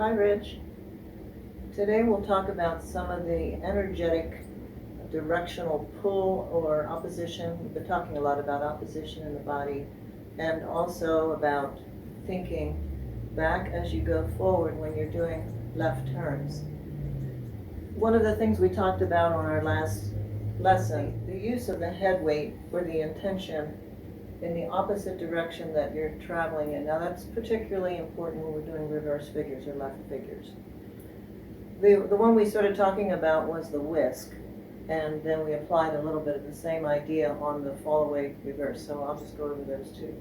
Hi, Rich. Today we'll talk about some of the energetic directional pull or opposition. We've been talking a lot about opposition in the body and also about thinking back as you go forward when you're doing left turns. One of the things we talked about on our last lesson, the use of the head weight or the intention in the opposite direction that you're traveling in. Now that's particularly important when we're doing reverse figures or left figures. The one we started talking about was the whisk, and then we applied a little bit of the same idea on the fallaway reverse, so I'll just go over those two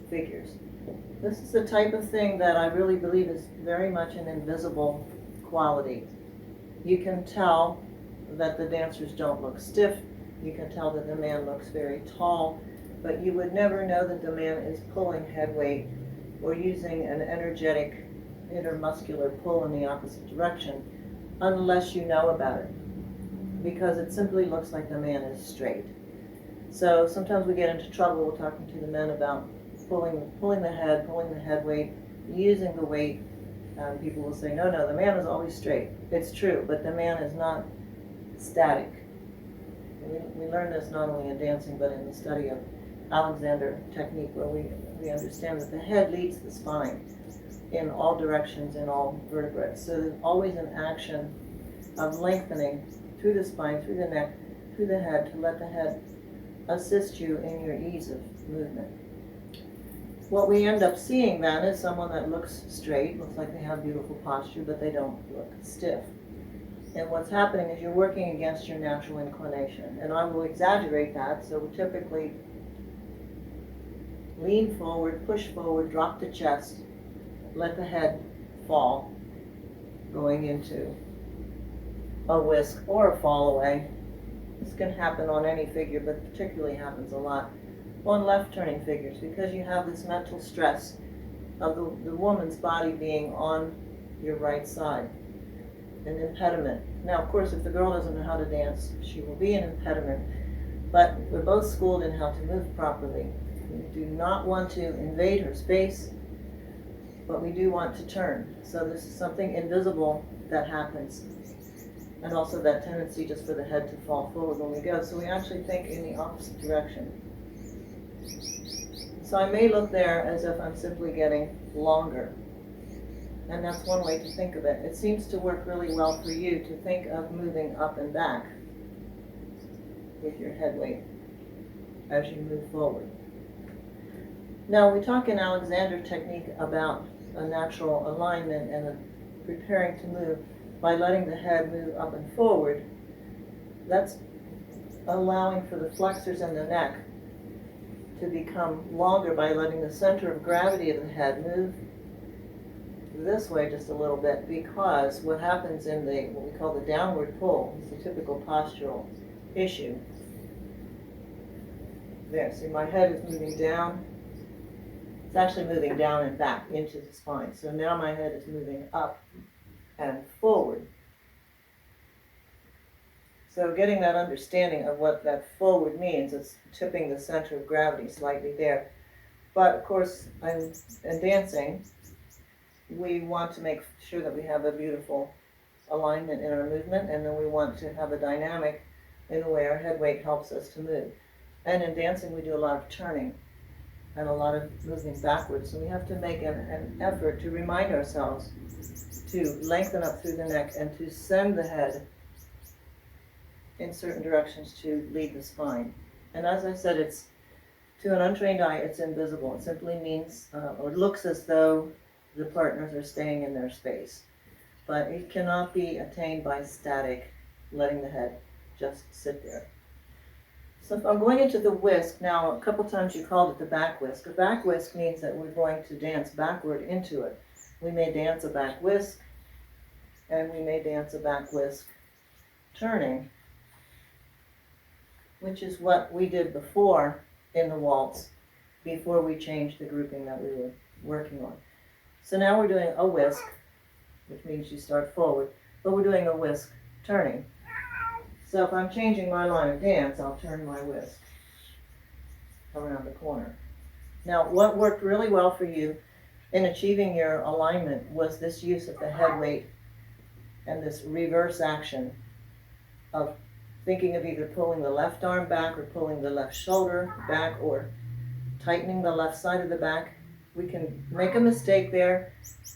figures. This is the type of thing that I really believe is very much an invisible quality. You can tell that the dancers don't look stiff, you can tell that the man looks very tall, but you would never know that the man is pulling head weight or using an energetic intermuscular pull in the opposite direction unless you know about it, because it simply looks like the man is straight. So sometimes we get into trouble with talking to the men about pulling the head weight, using the weight. People will say, no, the man is always straight. It's true, but the man is not static. We learn this not only in dancing, but in the study of Alexander technique, where we understand that the head leads the spine in all directions, in all vertebrates. So there's always an action of lengthening through the spine, through the neck, through the head, to let the head assist you in your ease of movement. What we end up seeing then is someone that looks straight, looks like they have beautiful posture, but they don't look stiff. And what's happening is you're working against your natural inclination. And I will exaggerate that, so we typically lean forward, push forward, drop the chest, let the head fall, going into a whisk or a fall away. This can happen on any figure, but particularly happens a lot on left turning figures, because you have this mental stress of the woman's body being on your right side, an impediment. Now, of course, if the girl doesn't know how to dance, she will be an impediment, but we're both schooled in how to move properly. We do not want to invade her space, but we do want to turn. So this is something invisible that happens, and also that tendency just for the head to fall forward when we go. So we actually think in the opposite direction. So I may look there as if I'm simply getting longer. And that's one way to think of it. It seems to work really well for you to think of moving up and back with your head weight as you move forward. Now, we talk in Alexander technique about a natural alignment and a preparing to move by letting the head move up and forward. That's allowing for the flexors in the neck to become longer by letting the center of gravity of the head move this way just a little bit, because what happens in what we call the downward pull is the typical postural issue. There, see, my head is moving down. It's actually moving down and back into the spine. So now my head is moving up and forward. So getting that understanding of what that forward means, it's tipping the center of gravity slightly there. But of course, in dancing, we want to make sure that we have a beautiful alignment in our movement, and then we want to have a dynamic in the way our head weight helps us to move. And in dancing, we do a lot of turning and a lot of moving backwards. So we have to make an effort to remind ourselves to lengthen up through the neck and to send the head in certain directions to lead the spine. And as I said, it's, to an untrained eye, it's invisible. It simply means, or looks as though the partners are staying in their space. But it cannot be attained by static, letting the head just sit there. So if I'm going into the whisk, now a couple times you called it the back whisk. A back whisk means that we're going to dance backward into it. We may dance a back whisk, and we may dance a back whisk turning, which is what we did before in the waltz, before we changed the grouping that we were working on. So now we're doing a whisk, which means you start forward, but we're doing a whisk turning. So if I'm changing my line of dance, I'll turn my whisk around the corner. Now, what worked really well for you in achieving your alignment was this use of the head weight and this reverse action of thinking of either pulling the left arm back or pulling the left shoulder back or tightening the left side of the back. We can make a mistake there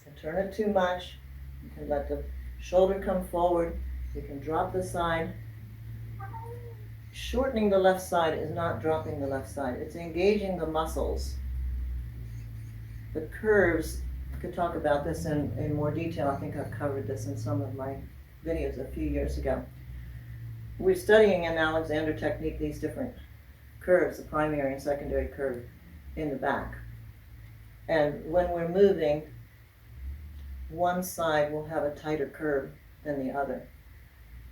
and turn it too much. You can let the shoulder come forward. You can drop the side. Shortening the left side is not dropping the left side. It's engaging the muscles. The curves, I could talk about this in more detail. I think I've covered this in some of my videos a few years ago. We're studying in Alexander technique these different curves, the primary and secondary curve in the back. And when we're moving, one side will have a tighter curve than the other.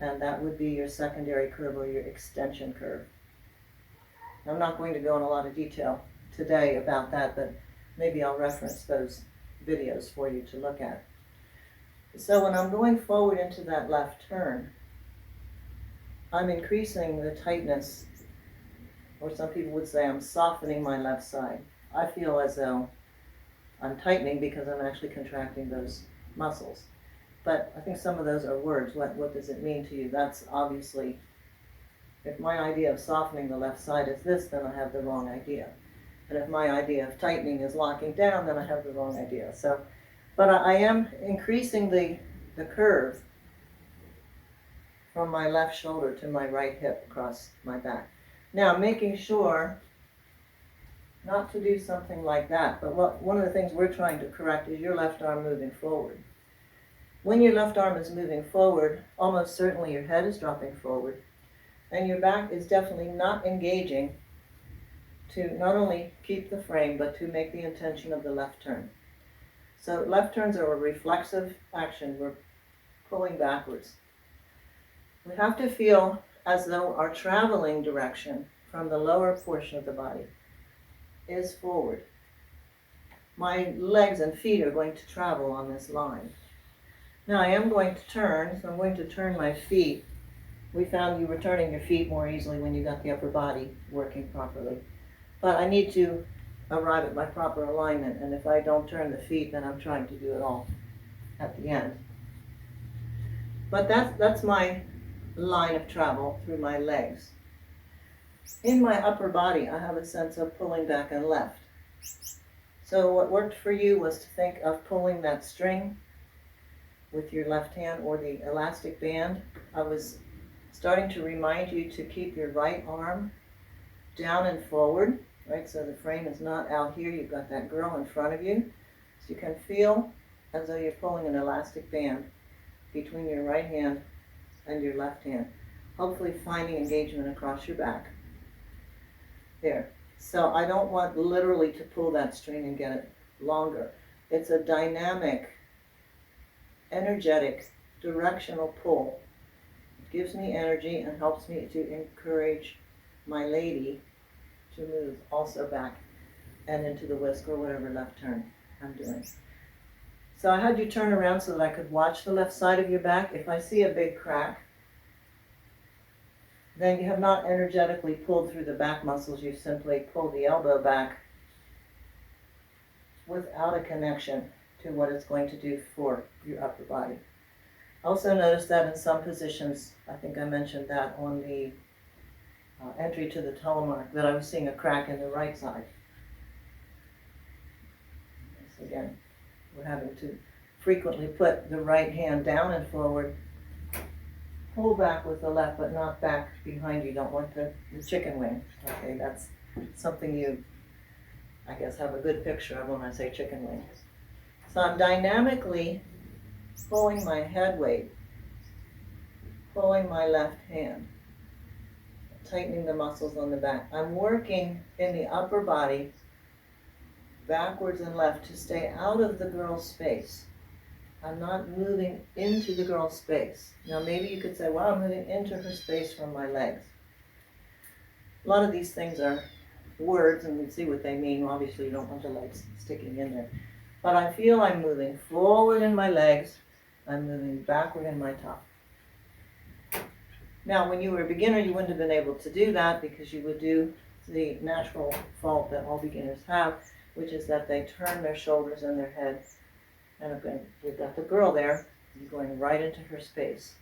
And that would be your secondary curve or your extension curve. I'm not going to go in a lot of detail today about that, but maybe I'll reference those videos for you to look at. So when I'm going forward into that left turn, I'm increasing the tightness, or some people would say I'm softening my left side. I feel as though I'm tightening because I'm actually contracting those muscles. But I think some of those are words. What does it mean to you? That's obviously, if my idea of softening the left side is this, then I have the wrong idea. And if my idea of tightening is locking down, then I have the wrong idea. So, but I am increasing the curve from my left shoulder to my right hip across my back. Now, making sure not to do something like that, but one of the things we're trying to correct is your left arm moving forward. When your left arm is moving forward, almost certainly your head is dropping forward, and your back is definitely not engaging to not only keep the frame, but to make the intention of the left turn. So left turns are a reflexive action. We're pulling backwards. We have to feel as though our traveling direction from the lower portion of the body is forward. My legs and feet are going to travel on this line. Now I am going to turn, so I'm going to turn my feet. We found you were turning your feet more easily when you got the upper body working properly. But I need to arrive at my proper alignment, and if I don't turn the feet, then I'm trying to do it all at the end. But that's my line of travel through my legs. In my upper body, I have a sense of pulling back and left. So what worked for you was to think of pulling that string with your left hand or the elastic band. I was starting to remind you to keep your right arm down and forward, right? So the frame is not out here. You've got that girl in front of you. So you can feel as though you're pulling an elastic band between your right hand and your left hand, hopefully finding engagement across your back. There. So I don't want literally to pull that string and get it longer. It's a dynamic, energetic, directional pull. It gives me energy and helps me to encourage my lady to move also back and into the whisk or whatever left turn I'm doing. So I had you turn around so that I could watch the left side of your back. If I see a big crack, then you have not energetically pulled through the back muscles. You've simply pulled the elbow back without a connection to what it's going to do for your upper body. Also notice that in some positions, I think I mentioned that on the entry to the telemark, that I was seeing a crack in the right side. So again, we're having to frequently put the right hand down and forward, pull back with the left, but not back behind you. Don't want the chicken wing. Okay, that's something you, I guess, have a good picture of when I say chicken wing. So I'm dynamically pulling my head weight, pulling my left hand, tightening the muscles on the back. I'm working in the upper body, backwards and left, to stay out of the girl's space. I'm not moving into the girl's space. Now maybe you could say, well, I'm moving into her space from my legs. A lot of these things are words, and we see what they mean. Obviously you don't want the legs sticking in there. But I feel I'm moving forward in my legs. I'm moving backward in my top. Now when you were a beginner, you wouldn't have been able to do that because you would do the natural fault that all beginners have, which is that they turn their shoulders and their head. And again, we've got the girl there, going right into her space.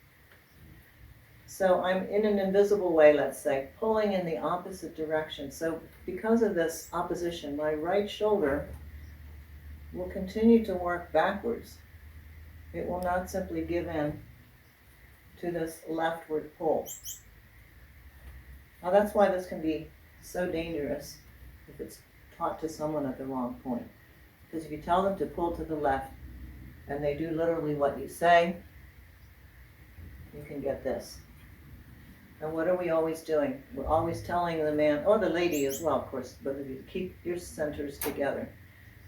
So I'm in an invisible way, let's say, pulling in the opposite direction. So because of this opposition, my right shoulder will continue to work backwards. It will not simply give in to this leftward pull. Now that's why this can be so dangerous if it's taught to someone at the wrong point. Because if you tell them to pull to the left and they do literally what you say, you can get this. And what are we always doing? We're always telling the man, or the lady as well, of course, both of you, keep your centers together.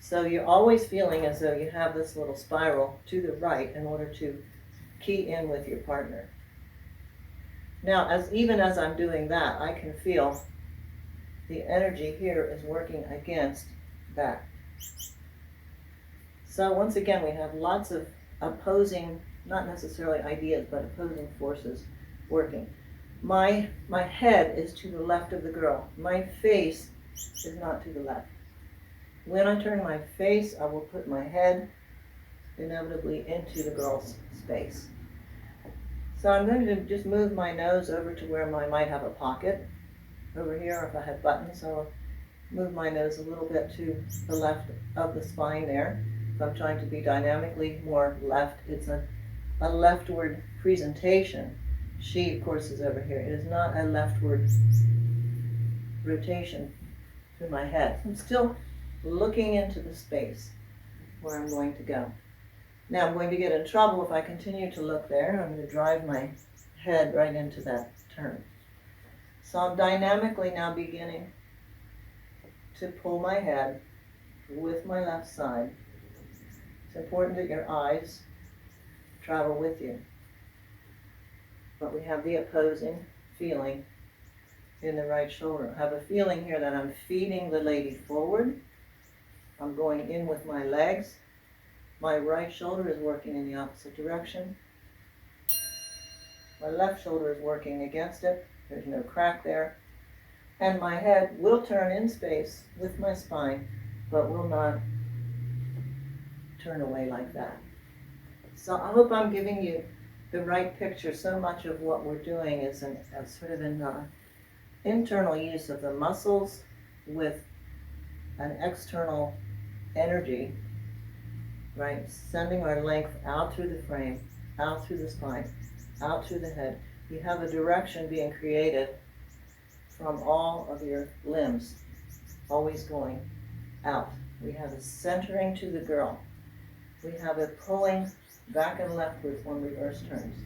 So you're always feeling as though you have this little spiral to the right in order to key in with your partner. Now, even as I'm doing that, I can feel the energy here is working against that. So once again, we have lots of opposing, not necessarily ideas, but opposing forces working. My head is to the left of the girl. My face is not to the left. When I turn my face, I will put my head inevitably into the girl's space. So I'm going to just move my nose over to where I might have a pocket. Over here, if I have buttons, I'll move my nose a little bit to the left of the spine there. If I'm trying to be dynamically more left, it's a leftward presentation. She, of course, is over here. It is not a leftward rotation through my head. I'm still looking into the space where I'm going to go. Now I'm going to get in trouble if I continue to look there. I'm going to drive my head right into that turn. So I'm dynamically now beginning to pull my head with my left side. It's important that your eyes travel with you. But we have the opposing feeling in the right shoulder. I have a feeling here that I'm feeding the lady forward. I'm going in with my legs. My right shoulder is working in the opposite direction. My left shoulder is working against it. There's no crack there. And my head will turn in space with my spine, but will not turn away like that. So I hope I'm giving you the right picture. So much of what we're doing is a sort of an internal use of the muscles with an external energy, right? Sending our length out through the frame, out through the spine, out through the head. You have a direction being created from all of your limbs, always going out. We have a centering to the girl. We have a pulling back and leftward on reverse turns.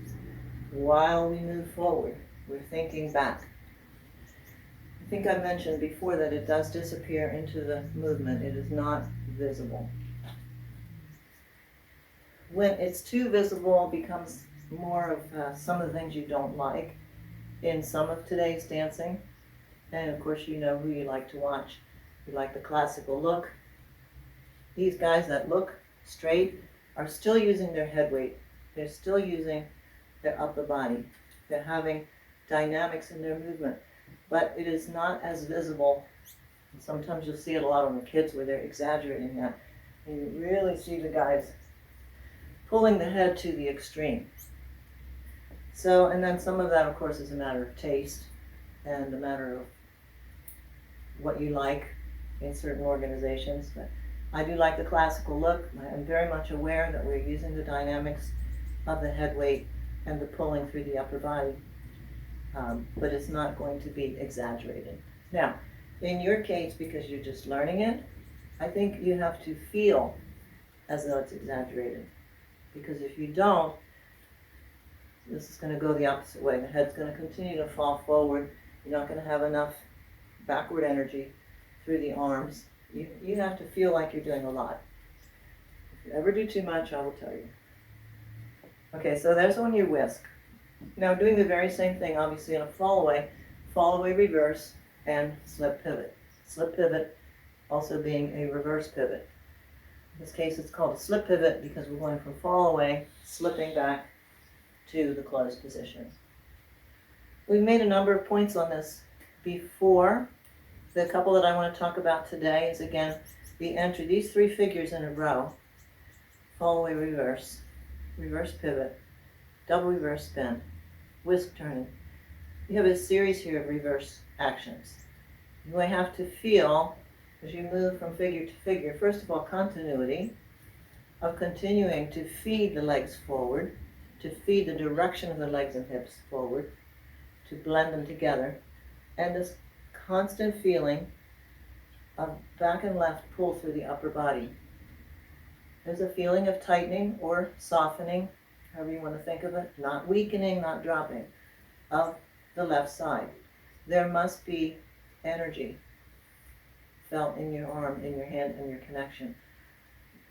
While we move forward, we're thinking back. I think I mentioned before that it does disappear into the movement. It is not visible. When it's too visible, it becomes more of some of the things you don't like in some of today's dancing. And of course, you know who you like to watch. You like the classical look. These guys that look straight are still using their head weight. They're still using their upper body. They're having dynamics in their movement. But it is not as visible. And sometimes you'll see it a lot on the kids where they're exaggerating that. And you really see the guys pulling the head to the extreme. So, and then some of that, of course, is a matter of taste and a matter of what you like in certain organizations. But I do like the classical look. I'm very much aware that we're using the dynamics of the head weight and the pulling through the upper body. But it's not going to be exaggerated. Now, in your case, because you're just learning it, I think you have to feel as though it's exaggerated. Because if you don't, this is going to go the opposite way. The head's going to continue to fall forward. You're not going to have enough backward energy through the arms. You have to feel like you're doing a lot. If you ever do too much, I will tell you. Okay, so there's on your whisk. Now doing the very same thing, obviously in a fallaway reverse, and slip pivot. Slip pivot also being a reverse pivot. In this case, it's called a slip pivot because we're going from fallaway, slipping back to the closed position. We've made a number of points on this before. The couple that I want to talk about today is, again, be entered, these three figures in a row, fallaway reverse, reverse pivot, double reverse spin, whisk turning. You have a series here of reverse actions. You may have to feel, as you move from figure to figure, first of all, continuity of continuing to feed the legs forward, to feed the direction of the legs and hips forward, to blend them together, and this constant feeling of back and left pull through the upper body. There's a feeling of tightening or softening, however you want to think of it, not weakening, not dropping, of the left side. There must be energy felt in your arm, in your hand, in your connection.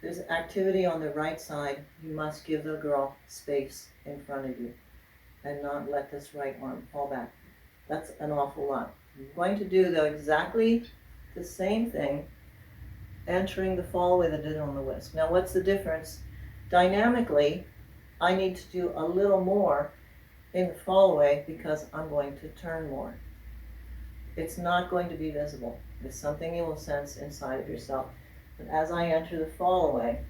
There's activity on the right side. You must give the girl space in front of you and not let this right arm fall back. That's an awful lot. I'm going to do, though, exactly the same thing entering the fallaway that I did on the whisk. Now, what's the difference? Dynamically, I need to do a little more in the fallaway because I'm going to turn more. It's not going to be visible. It's something you will sense inside of yourself. But as I enter the fallaway,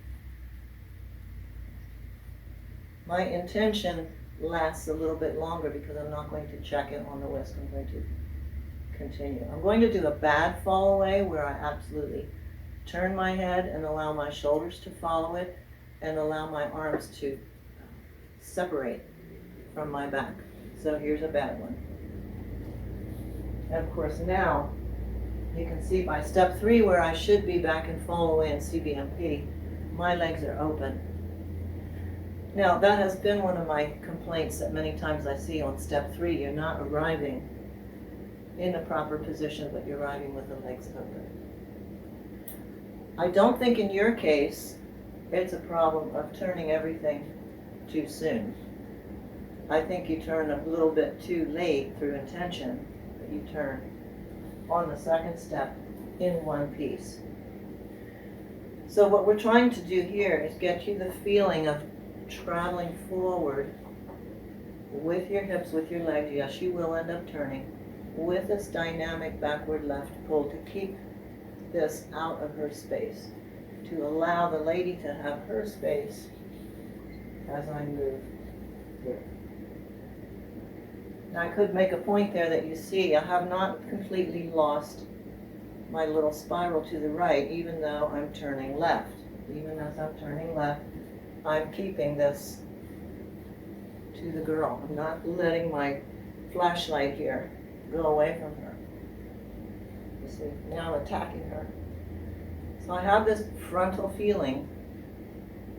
my intention lasts a little bit longer because I'm not going to check it on the whisk. I'm going to continue. I'm going to do a bad fallaway where I absolutely turn my head and allow my shoulders to follow it and allow my arms to separate from my back. So here's a bad one. And of course now, you can see by step 3 where I should be back in fallaway and CBMP, my legs are open. Now that has been one of my complaints that many times I see on step 3, you're not arriving in the proper position, but you're arriving with the legs open. I don't think in your case, it's a problem of turning everything too soon. I think you turn a little bit too late through intention, but you turn on the second step in one piece. So what we're trying to do here is get you the feeling of traveling forward with your hips, with your legs. Yes, you will end up turning with this dynamic backward left pull to keep this out of her space, to allow the lady to have her space as I move here. Now I could make a point there that you see I have not completely lost my little spiral to the right, even though I'm turning left. Even as I'm turning left, I'm keeping this to the girl. I'm not letting my flashlight here go away from her. You see, now I'm attacking her. So I have this frontal feeling,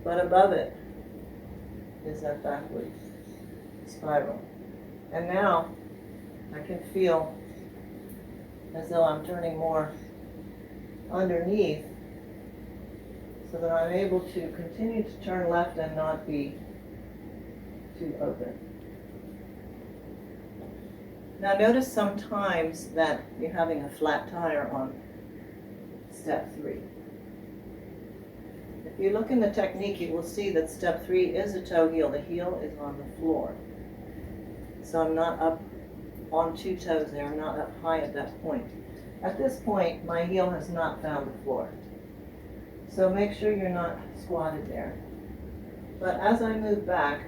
but above it is that backward spiral. And now I can feel as though I'm turning more underneath so that I'm able to continue to turn left and not be too open. Now notice sometimes that you're having a flat tire on step 3. If you look in the technique, you will see that step 3 is a toe heel. The heel is on the floor. So I'm not up on 2 toes there. I'm not up high at that point. At this point, my heel has not found the floor. So make sure you're not squatted there. But as I move back,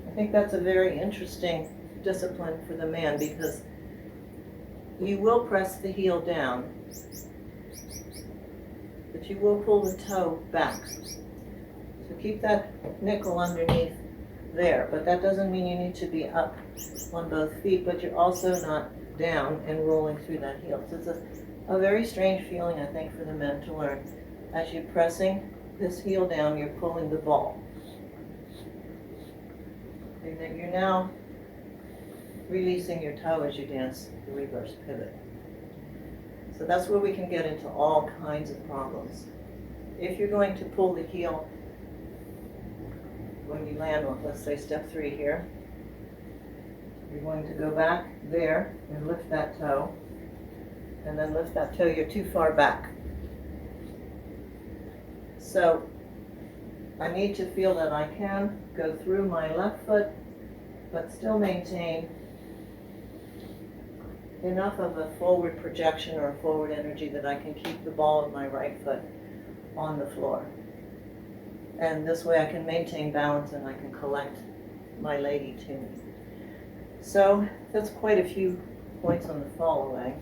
I think that's a very interesting discipline for the man because you will press the heel down, but you will pull the toe back. So keep that nickel underneath there, but that doesn't mean you need to be up on both feet, but you're also not down and rolling through that heel. So it's a very strange feeling, I think, for the men to learn. As you're pressing this heel down, you're pulling the ball. And then you're now releasing your toe as you dance the reverse pivot. So that's where we can get into all kinds of problems. If you're going to pull the heel when you land on, let's say, step 3 here, you're going to go back there and lift that toe, and then lift that toe. You're too far back. So I need to feel that I can go through my left foot, but still maintain enough of a forward projection or a forward energy that I can keep the ball of my right foot on the floor. And this way I can maintain balance and I can collect my lady to me. So that's quite a few points on the fall away.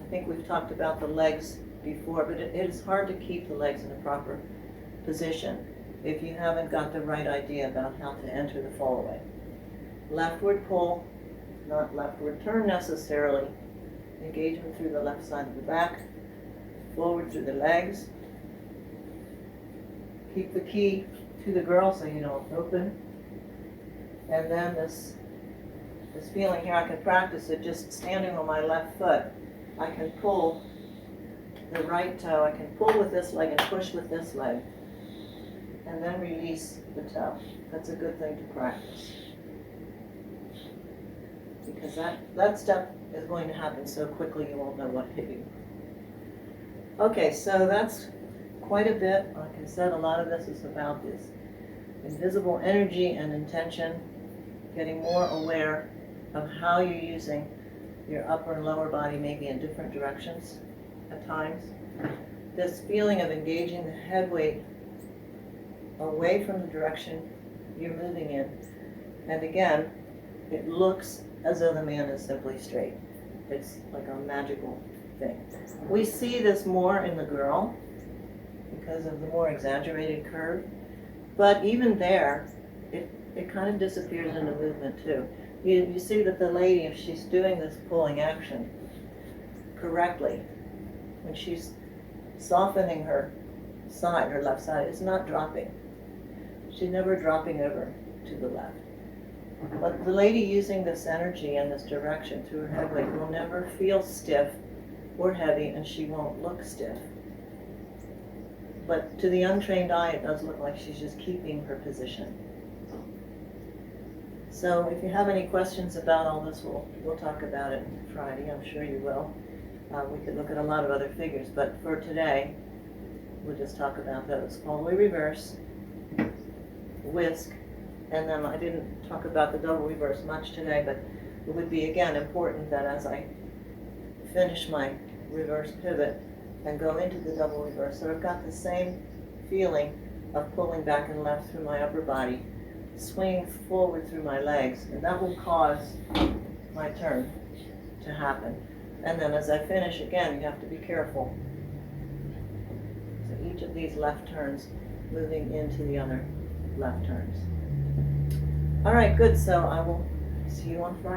I think we've talked about the legs before, but it is hard to keep the legs in a proper position if you haven't got the right idea about how to enter the fall away. Leftward pull, not leftward turn necessarily. Engagement through the left side of the back, forward through the legs. Keep the key to the girl so you don't open. And then this feeling here, I can practice it just standing on my left foot. I can pull the right toe, I can pull with this leg and push with this leg. And then release the toe. That's a good thing to practice. Because that step is going to happen so quickly you won't know what hit you. Okay, so that's quite a bit. Like I said, a lot of this is about this invisible energy and intention, getting more aware of how you're using your upper and lower body maybe in different directions at times. This feeling of engaging the head weight away from the direction you're moving in. And again, it looks as though the man is simply straight. It's like a magical thing. We see this more in the girl because of the more exaggerated curve, but even there, it kind of disappears in the movement too. You see that the lady, if she's doing this pulling action correctly, when she's softening her side, her left side, it's not dropping. She's never dropping over to the left. But the lady using this energy and this direction through her head weight will never feel stiff or heavy, and she won't look stiff. But to the untrained eye, it does look like she's just keeping her position. So if you have any questions about all this, we'll talk about it Friday. I'm sure you will. We could look at a lot of other figures, but for today, we'll just talk about those. Fallaway reverse, whisk, and then I didn't talk about the double reverse much today, but it would be, again, important that as I finish my reverse pivot and go into the double reverse, so I've got the same feeling of pulling back and left through my upper body, swinging forward through my legs, and that will cause my turn to happen. And then as I finish, again, you have to be careful. So each of these left turns moving into the other left turns. All right, good. So I will see you on Friday.